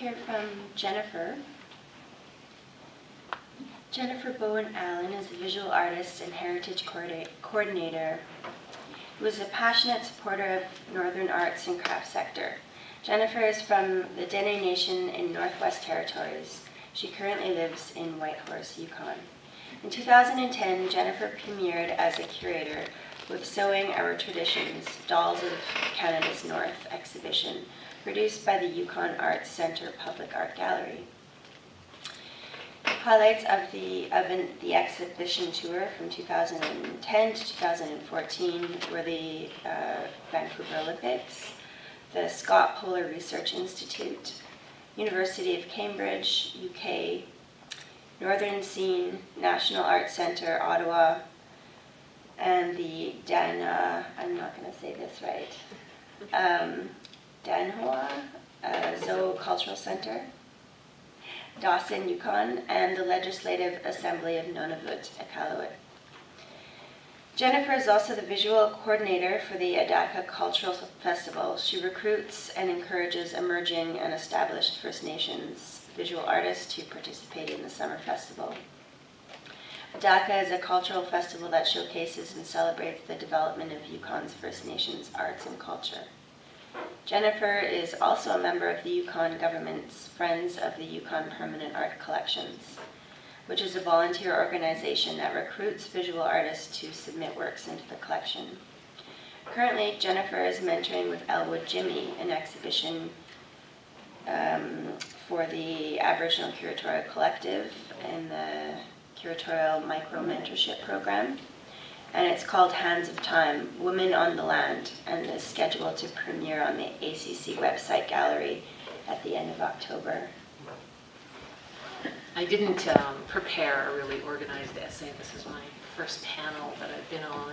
hear from Jennifer. Jennifer Bowen Allen is a visual artist and heritage coordinator who is a passionate supporter of Northern arts and craft sector. Jennifer is from the Dene Nation in Northwest Territories. She currently lives in Whitehorse, Yukon. In 2010, Jennifer premiered as a curator with Sewing Our Traditions, Dolls of Canada's North exhibition, produced by the Yukon Arts Centre Public Art Gallery. Highlights of the exhibition tour from 2010 to 2014 were the Vancouver Olympics, the Scott Polar Research Institute, University of Cambridge, UK, Northern Scene, National Arts Centre, Ottawa, and the I'm not going to say this right, Danhua Zoocultural Centre, Dawson, Yukon, and the Legislative Assembly of Nunavut, Iqaluit. Jennifer is also the visual coordinator for the Adaka Cultural Festival. She recruits and encourages emerging and established First Nations visual artists to participate in the summer festival. Adaka is a cultural festival that showcases and celebrates the development of Yukon's First Nations arts and culture. Jennifer is also a member of the Yukon government's Friends of the Yukon Permanent Art Collections, which is a volunteer organization that recruits visual artists to submit works into the collection. Currently, Jennifer is mentoring with Elwood Jimmy, an exhibition for the Aboriginal Curatorial Collective in the Curatorial Micro-Mentorship Program, and it's called Hands of Time, Women on the Land, and is scheduled to premiere on the ACC website gallery at the end of October. I didn't prepare a really organized essay. This is my first panel that I've been on,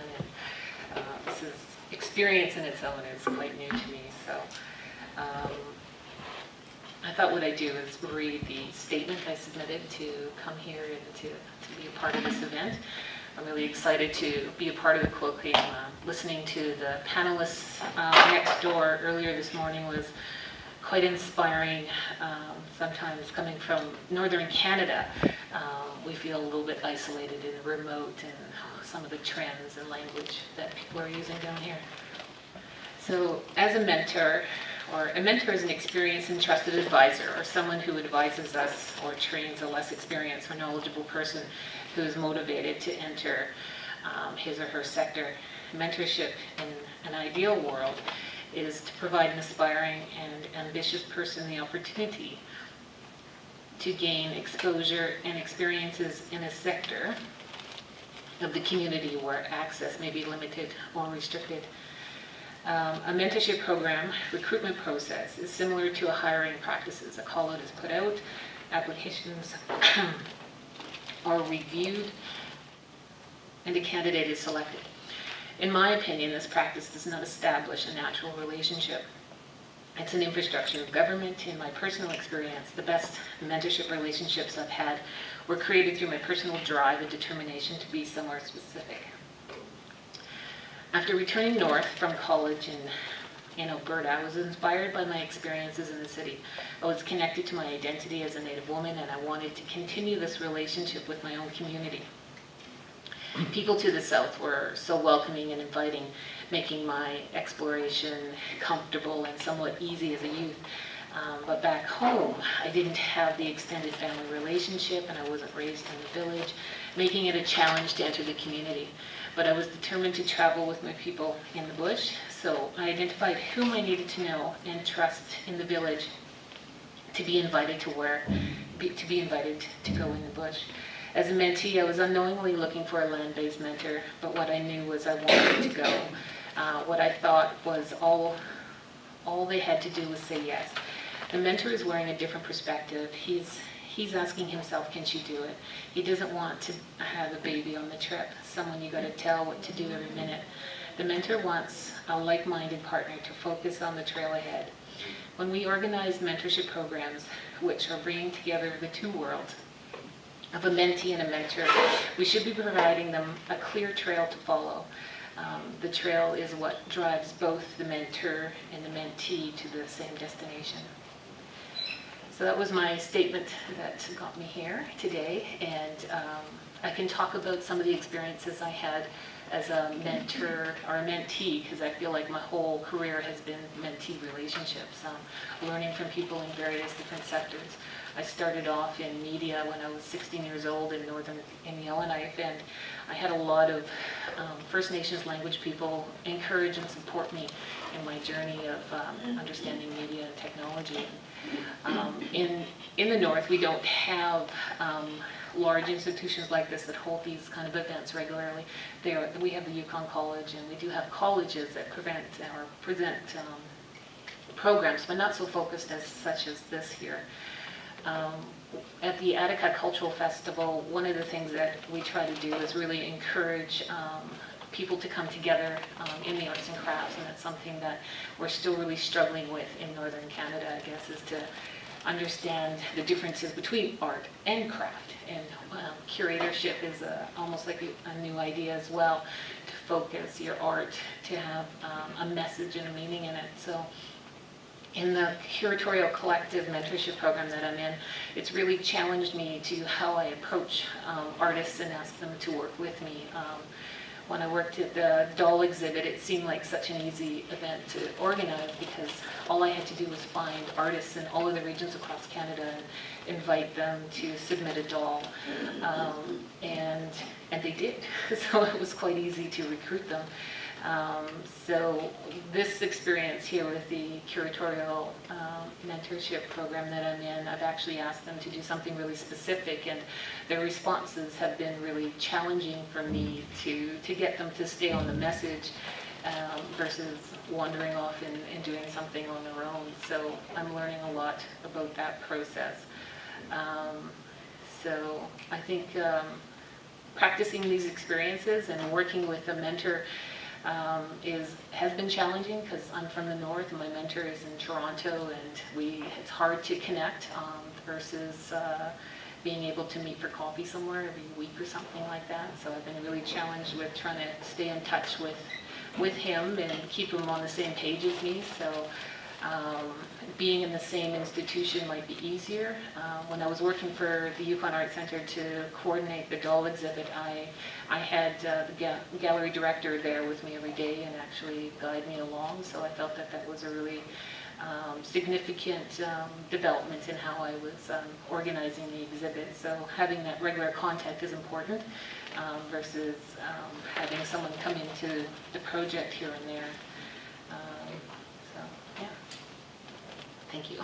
and this is experience in its own is quite new to me. So I thought what I'd do is read the statement I submitted to come here and to be a part of this event. I'm really excited to be a part of the colloquium. Listening to the panelists next door earlier this morning was quite inspiring. Sometimes coming from Northern Canada, we feel a little bit isolated and remote in some of the trends and language that people are using down here. So as a mentor, or a mentor is an experienced and trusted advisor, or someone who advises us or trains a less experienced or knowledgeable person who is motivated to enter his or her sector. Mentorship in an ideal world is to provide an aspiring and ambitious person the opportunity to gain exposure and experiences in a sector of the community where access may be limited or restricted. A mentorship program recruitment process is similar to a hiring practices. A call-out is put out, applications are reviewed, and a candidate is selected. In my opinion, this practice does not establish a natural relationship. It's an infrastructure of government. In my personal experience, the best mentorship relationships I've had were created through my personal drive and determination to be somewhere specific. After returning north from college in Alberta, I was inspired by my experiences in the city. I was connected to my identity as a Native woman, and I wanted to continue this relationship with my own community. People to the south were so welcoming and inviting, making my exploration comfortable and somewhat easy as a youth. But back home, I didn't have the extended family relationship, and I wasn't raised in the village, making it a challenge to enter the community. But I was determined to travel with my people in the bush, so I identified whom I needed to know and trust in the village to be invited to go in the bush. As a mentee, I was unknowingly looking for a land-based mentor, but what I knew was I wanted to go. What I thought was all they had to do was say yes. The mentor is wearing a different perspective. He's asking himself, can she do it? He doesn't want to have a baby on the trip, someone you got to tell what to do every minute. The mentor wants a like-minded partner to focus on the trail ahead. When we organize mentorship programs, which are bringing together the two worlds, of a mentee and a mentor, we should be providing them a clear trail to follow. The trail is what drives both the mentor and the mentee to the same destination. So that was my statement that got me here today, and I can talk about some of the experiences I had as a mentor or a mentee, because I feel like my whole career has been mentee relationships, learning from people in various different sectors. I started off in media when I was 16 years old in Yellowknife, and I had a lot of First Nations language people encourage and support me in my journey of understanding media and technology. In the North, we don't have large institutions like this that hold these kind of events regularly. We have the Yukon College, and we do have colleges that present programs, but not so focused as such as this here. At the Attica Cultural Festival, one of the things that we try to do is really encourage people to come together in the arts and crafts, and that's something that we're still really struggling with in Northern Canada, I guess, is to understand the differences between art and craft. And curatorship is almost like a new idea as well, to focus your art, to have a message and a meaning in it. So in the curatorial collective mentorship program that I'm in, it's really challenged me to how I approach artists and ask them to work with me. When I worked at the doll exhibit, it seemed like such an easy event to organize, because all I had to do was find artists in all of the regions across Canada and invite them to submit a doll, and they did. So it was quite easy to recruit them. So this experience here with the curatorial mentorship program that I'm in, I've actually asked them to do something really specific, and their responses have been really challenging for me to get them to stay on the message versus wandering off and doing something on their own. So I'm learning a lot about that process. So I think practicing these experiences and working with a mentor has been challenging, because I'm from the North and my mentor is in Toronto, and it's hard to connect versus being able to meet for coffee somewhere every week or something like that. So I've been really challenged with trying to stay in touch with him and keep him on the same page as me. So being in the same institution might be easier. When I was working for the Yukon Art Center to coordinate the doll exhibit, I had the gallery director there with me every day and actually guide me along. So I felt that that was a really significant development in how I was organizing the exhibit. So having that regular contact is important versus having someone come into the project here and there. So, yeah. Thank you.